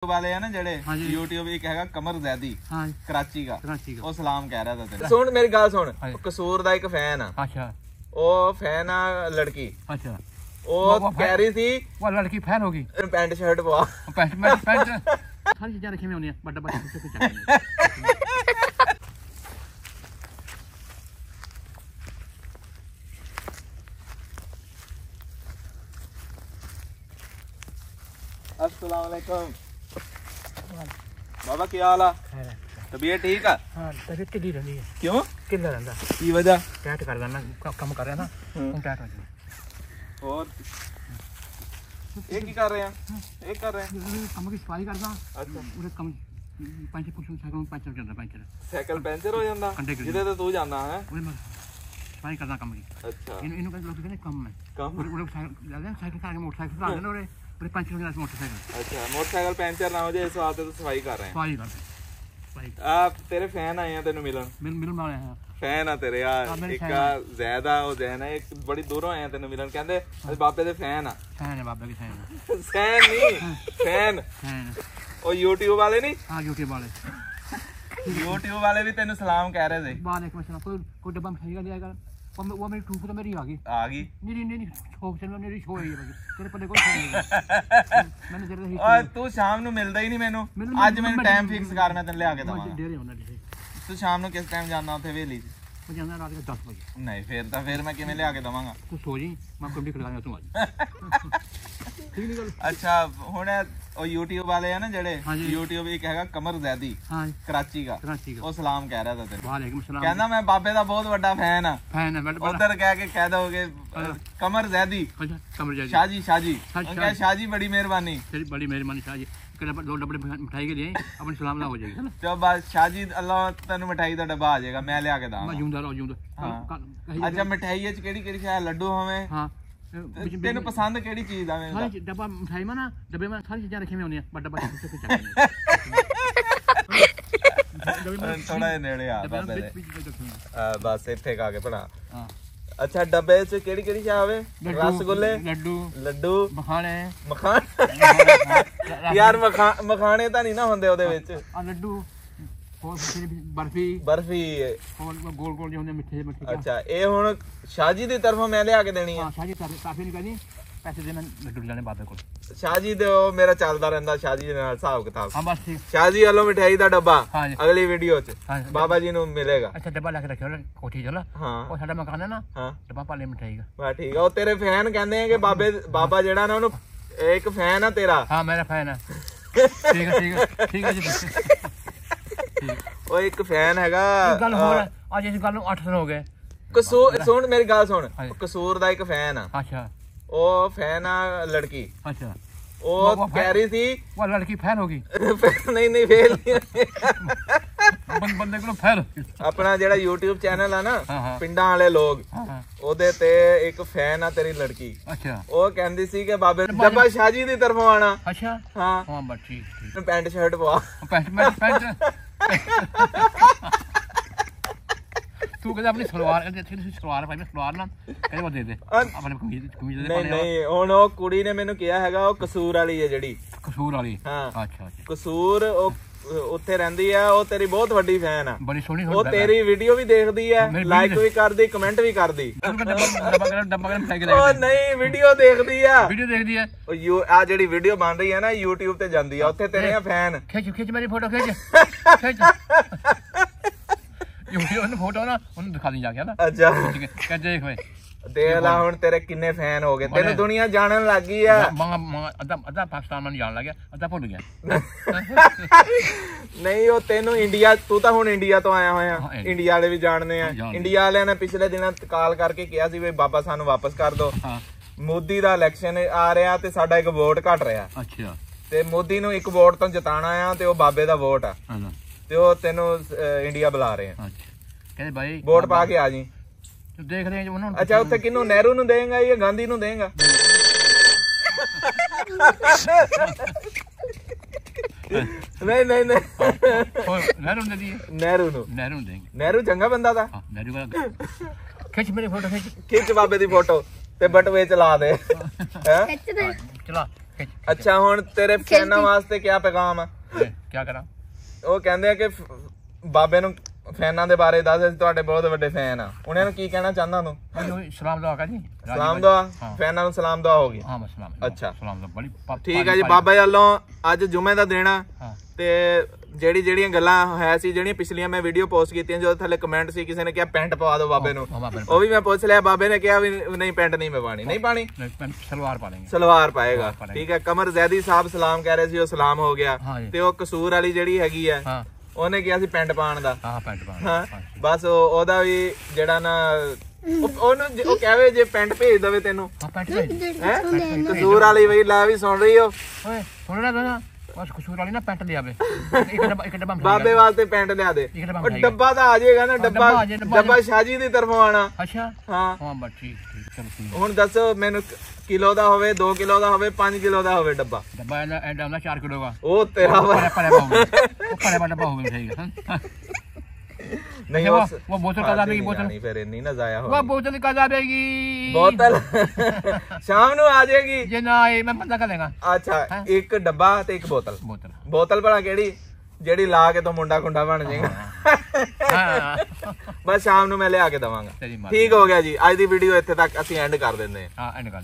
वाले है ना जेड़े यूट्यूब एक हैगा कमर जैदी कराची का वो सलाम कह रहा था तेरे सुन मेरी गल सुन कसूर दा एक फैन आ अच्छा ओ फैन आ लड़की अच्छा ओ कह रही थी वो लड़की फैन होगी पैंट शर्ट पवा पैंट सारी चीजें रखी में होनी है बड़ा बड़ा कुछ चाहिए अस्सलाम वालेकुम बाबा क्या हाल है तबीयत ठीक है हां तबीयत ढीली रहती है क्यों किल्ला रहंदा की वजह टैट करदा मैं काम कर रहा था हूं टैट हो गया और एक ही कर रहे हैं एक कर रहे हैं काम की सफाई करदा अच्छा पूरे काम पंचर पुछ साइकिल पंचर करदा पंचर साइकिल पंचर हो जांदा जिदे ते तू जांदा है ओए मैं सफाई करदा काम की अच्छा इनु का लोग कहते कम है कम ओरे साइकिल का मोटरसाइकिल आ जाने ओरे पंचर हो जाना मोटरसाइकिल अच्छा मोटरसाइकिल पंचर ना हो जाए इस वास्ते तो सफाई कर रहे हैं सफाई कर रहे हैं आप तेरे फैन आए हैं तेनु मिलन वाले हैं फैन आ तेरे यार एक ज्यादा हो जाए ना एक बड़ी दूरों आए हैं तेनु मिलन कहंदे बाबे दे फैन है बाबे के फैन फैन नहीं फैन ओ YouTube वाले नहीं हां YouTube वाले भी तेनु सलाम कह रहे थे वालेकुम अस्सलाम कोई डब्बा मिठाई का ले आएगा वो मेरी टूप तो मेरी आ गई नहीं शौक से मेरी शो है तेरे पल्ले कोई मैंने तेरे ओए तू शाम नु मिलदा ही नहीं मेनू आज मैंने टाइम फिक्स कर मैं तेन ले आके दवांगा तू शाम नु किस टाइम जाना उथे वेली मैं जाना रात के 10 बजे नहीं फिर मैं किवें ले आके दवांगा तू सो जी मैं कंप्लीट करवाऊंगा तू आज ठीक नहीं गल अच्छा हुन ओ YouTube वाले है ना जेड़े YouTube एक हैगा कमर जैदी कराची का वो सलाम कह रहा था तेरे वालेकुम सलाम कहना मैं बाबे दा बहुत बड़ा फैन है उधर कह के कह दोगे कमर जैदी कमर जैदी शाहजी बड़ी मेहरबानी शाहजी दो डब्बे मिठाई के लिए अपनी सलाम ना हो जाएगी तो बस शाहजी अल्लाह तेन मिठाई दा डब्बा आ जाएगा मैं ले आके दा अच्छा मिठाई च केड़ी शायद लड्डू हमें हां तेनु पसंद केड़ी चीज आ मैं डब्बा मिठाई में ना डब्बे में सारी चीजें रखी में होनी है बड़ा बड़ा कुछ चाहिए थोड़ा नेड़े आ बस इथे का के पड़ा अच्छा डब्बे च केड़ी चाह आवे रसगुल्ले लड्डू मखाने यार मखाने ਤਾਂ ਨਹੀਂ ਨਾ ਹੁੰਦੇ ਉਹਦੇ ਵਿੱਚ ਆ ਲੱਡੂ बर्फी गोल गोल जो मिठे अच्छा ये हुन शाहजी दी तरफों मैं ले आके देनी है हां शाहजी काफी नहीं कहनी पैसे देना लड्डू लेने बाबे को शाहजी दे मेरा चलदा रहंदा शाहजी दे नाल हिसाब किताब हां बस ठीक शाहजी वालों मिठाई दा डब्बा अगली वीडियो च बाबा जी नु मिलेगा अच्छा डब्बा लेके रखियो कोठी चला हां ओ साडा मकान है ना हां डब्बा पाले मिठाई का वाह ठीक है ओ तेरे फैन कहंदे हैं कि बाबा जेड़ा ना ओनु एक फैन है तेरा हां मेरा फैन है ठीक है जी ओ एक फैन हैगा गल हो आज इस गल नु 8 दिन हो गए कसूर सुन मेरी गल सुन कसूर दा एक फैन आ अच्छा ओ फैन आ लड़की अच्छा ओ कह रही थी वो लड़की फैन होगी नहीं फेल बंदे को फैन अपना जेड़ा YouTube चैनल है ना पिंडां वाले लोग ओदे ते एक फैन आ तेरी लड़की अच्छा ओ कहंदी सी कि बाबे डब्बा शाहजी दी तरफों आना अच्छा हां बस ठीक पैंट शर्ट पवा पैंट तू कहदा अपनी सलवार भाई मैं सलवार ना कहदे वो दे दे अपने कमीज दे नहीं हुन ओ कुड़ी ने मेनू किया हैगा ओ कसूर वाली है जेडी कसूर वाली हां अच्छा कसूर ओ ਉੱਥੇ ਰਹਿੰਦੀ ਆ ਉਹ ਤੇਰੀ ਬਹੁਤ ਵੱਡੀ ਫੈਨ ਆ ਬੜੀ ਸੋਹਣੀ ਉਹ ਤੇਰੀ ਵੀਡੀਓ ਵੀ ਦੇਖਦੀ ਆ ਲਾਈਕ ਵੀ ਕਰਦੀ ਕਮੈਂਟ ਵੀ ਕਰਦੀ ਉਹ ਨਹੀਂ ਵੀਡੀਓ ਦੇਖਦੀ ਆ ਉਹ ਆ ਜਿਹੜੀ ਵੀਡੀਓ ਬਣ ਰਹੀ ਆ ਨਾ YouTube ਤੇ ਜਾਂਦੀ ਆ ਉੱਥੇ ਤੇਰੇ ਆ ਫੈਨ ਖਿੱਚ ਮੇਰੀ ਫੋਟੋ ਖਿੱਚ YouTube ਨੂੰ ਫੋਟੋ ਨਾ ਉਹਨੂੰ ਦਿਖਾ ਦੀ ਜਾ ਕੇ ਨਾ ਅੱਛਾ ਕਹਿ ਦੇਖ ਓਏ देख ला हुन तेरे किन्ने फैन हो गए तेनु दुनिया जानन लग गई है अद्धा पाकिस्तान में जान लग गया अद्धा भूल गया नहीं ओ तेनु इंडिया तू तां हुन इंडिया तो आया होया इंडिया वाले भी जानने हैं इंडिया वाले ने पिछले दिनों कॉल करके कहा सी भाई बाबा सानू वापस कर दो मोदी दा इलेक्शन आ रहा ते साडा एक वोट घट रहा अच्छा ते मोदी नु एक वोट तो जिताना आ ते ओ बाबे दा वोट आ ते ओ तेनु इंडिया बुला रहे हैं अच्छा कहंदे भाई वोट पा के आ जी देख रहे हैं उन्होंने अच्छा उत्थे किन्नू नेहरू नु देंगा या गांधी नु देंगा नहीं नेहरू ने दिए नेहरू देंगे नेहरू चंगा बंदा था नेहरू का खिंच मेरी फोटो खिंच बाबे दी फोटो ते बटवे चला दे हैं चला ਅੱਛਾ ਹੁਣ ਤੇਰੇ ਫੈਨਾਂ ਵਾਸਤੇ ਕੀ ਪੈਗਾਮ ਆ? ਕੀ ਕਰਾਂ? ਉਹ ਕਹਿੰਦੇ ਆ ਕਿ ਬਾਬੇ ਨੂੰ ਫੈਨਾਂ ਦੇ ਬਾਰੇ ਦੱਸ, ਅਸੀਂ ਤੁਹਾਡੇ ਬਹੁਤ ਵੱਡੇ ਫੈਨ ਆ, ਉਹਨਾਂ ਨੂੰ ਕੀ ਕਹਿਣਾ ਚਾਹੁੰਦਾ ਤੂੰ? ਸਲਾਮ ਦੁਆ ਕਰ ਜੀ। ਸਲਾਮ ਦੁਆ, ਫੈਨਾਂ ਨੂੰ ਸਲਾਮ ਦੁਆ ਹੋ ਗਈ। ਹਾਂ ਬਸ ਸਲਾਮ। ਅੱਛਾ ਸਲਾਮ ਦੁਆ ਬੜੀ ਠੀਕ ਹੈ ਜੀ। ਬਾਬਾ ਜੀ ਵੱਲੋਂ ਅੱਜ ਜੁਮੇ ਦਾ ਦਿਨ ਆ ਤੇ ਜਿਹੜੀਆਂ ਗੱਲਾਂ ਹੈ ਸੀ, ਜਿਹੜੀਆਂ ਪਿਛਲੀਆਂ ਮੈਂ ਵੀਡੀਓ ਪੋਸਟ ਕੀਤੀਆਂ, ਜਦੋਂ ਥੱਲੇ ਕਮੈਂਟ ਸੀ ਕਿਸੇ ਨੇ ਕਿਹਾ ਪੈਂਟ ਪਵਾ ਦਿਓ ਬਾਬੇ ਨੂੰ, ਉਹ ਵੀ ਮੈਂ ਪੁੱਛ ਲਿਆ। ਬਾਬੇ ਨੇ ਕਿਹਾ ਵੀ ਨਹੀਂ ਪੈਂਟ ਨਹੀਂ ਮੈਂ ਪਾਣੀ, ਨਹੀਂ ਪਾਣੀ, ਸਲਵਾਰ ਪਾ ਲੈਂਗੇ, ਸਲਵਾਰ ਪਾਏਗਾ। ਠੀਕ ਹੈ। ਕਮਰ ਜ਼ੈਦੀ ਸਾਹਿਬ ਸਲਾਮ ਕਹਿ ਰਹੇ ਸੀ, ਉਹ ਸਲਾਮ ਹੋ ਗਿਆ। ਤੇ ਉਹ ਕਸੂਰ ਵਾਲੀ ਜਿਹੜੀ ਹੈਗੀ ਆ, ਉਹਨੇ ਕਿਹਾ ਸੀ ਪੈਂਟ ਪਾਣ ਦਾ। ਹਾਂ ਬਸ ਉਹਦਾ ਵੀ ਜਿਹੜਾ ਨਾ ਉਹਨੂੰ ਉਹ ਕਹਵੇ ਜੇ ਪੈਂਟ ਭੇਜ ਦਵੇ ਤੈਨੂੰ, ਕਸੂਰ ਵਾਲੀ ਬਈ ਲੈ ਵੀ ਸੁਣ ਰਹੀ ਹੋ, ਕਸੂਰ ਵਾਲੀ ਨਾ ਪੈਂਟ ਲਿਆਵੇ, ਬਾਬੇ ਵਾਸਤੇ ਪੈਂਟ ਲਿਆ ਦੇ। ਡੱਬਾ ਤਾਂ ਆ ਜਾਏਗਾ ਨਾ, ਡੱਬਾ ਸ਼ਾਹਜੀ ਦੀ ਤਰਫੋਂ ਆਣਾ। ਅੱਛਾ ਹਾਂ ਬਸ ਠੀਕ। ਹੁਣ ਦੱਸੋ ਮੈਨੂੰ, ਕਿਲੋ ਦਾ ਹੋਵੇ, 2 ਕਿਲੋ ਦਾ ਹੋਵੇ, 5 ਕਿਲੋ ਦਾ ਹੋਵੇ ਡੱਬਾ? ਡੱਬਾ ਐਡਾ ਹੁੰਦਾ 4 ਕਿਲੋ ਦਾ। ਉਹ ਤੇਰਾ ਡੱਬਾ ਹੋਵੇ ਸਹੀ नहीं वो बोतल कदा देगी, बोतल फिर नहीं ना जाया वो बोतल कदा देगी, बोतल शाम ਨੂੰ ਆ ਜਾਏਗੀ ਜੇ ਨਾ ਆਏ ਮੈਂ ਪਤਾ ਕਰ ਲੇਗਾ। ਅੱਛਾ ਇੱਕ ਡੱਬਾ ਤੇ ਇੱਕ ਬੋਤਲ ਭਲਾ ਕਿਹੜੀ? ਜਿਹੜੀ ਲਾ ਕੇ ਤੋਂ ਮੁੰਡਾ ਖੁੰਡਾ ਬਣ ਜਾਏਗਾ। ਬਸ ਸ਼ਾਮ ਨੂੰ ਮੈਂ ਲਿਆ ਕੇ ਦਵਾਂਗਾ। ਠੀਕ ਹੋ ਗਿਆ ਜੀ। ਅੱਜ ਦੀ ਵੀਡੀਓ ਇੱਥੇ ਤੱਕ ਅਸੀਂ ਐਂਡ ਕਰ ਦਿੰਦੇ ਹਾਂ। ਐਂਡ ਕਰ।